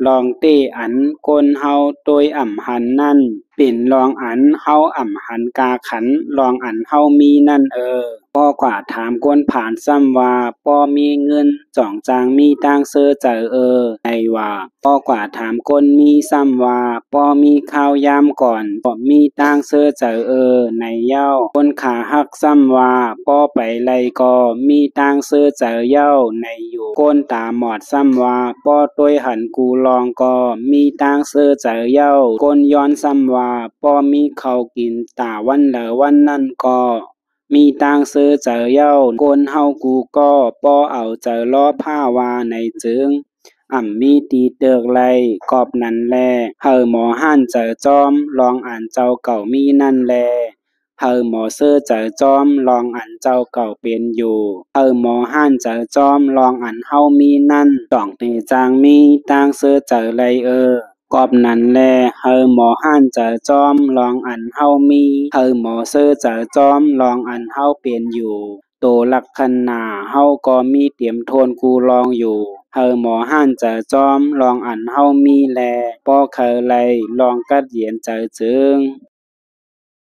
ลองเต้อันก้นเฮาโดยอ่ำหันนั่นเป็นลองอันเฮาอ่ำหันกาขันลองอันเฮามีนั่นป้อกว่าถามก้นผ่านซ้ำว่าป้อมีเงินจ่องจางมีตังเสื้อเจอในว่าป้อกว่าถามก้นมีซ้ำว่าป้อมีข้าวยามก่อนป้อมีตังเสื้อเจอในเย้าก้นขาหักซ้ำว่าป้อไปไลก็มีตังเสื้อเจอเย้าในอยู่ก้นตาหมอดซ้ำว่าป้อต้วยหันกูลองก็มีตังเสื้อเจอเย้าก้นย้อนซ้ำว่าป้อมีข้าวกินตาวันเหลอวันนั่นก็มีตังซื้อเจอเย้าก้นเฮากูก็ป้อเอาเจอล้อผ้าวาในจึงมีตีเติกไลกอบนั่นแลหมอห่านเจอจอมลองอ่านเจ้าเก่ามีนั่นแลหมอเสื้อเจอจอมลองอ่านเจ้าเก่าเป็นอยู่หมอห่านเจอจอมลองอ่านเฮามีนั่นจ่องเตจางมีตังซื้อเจอไลกอบนั้นแลหมอห่านเจอจอมลองอันเฮามีหมอเสื้อเจอจอมลองอันเฮาเป็นอยู่โตลักษณะเฮาก็มีเตรียมโทนกูลองอยู่หมอห่านเจอจอมลองอันเฮามีแลป้อเคยไลลองกัดเหยียนเจอจึง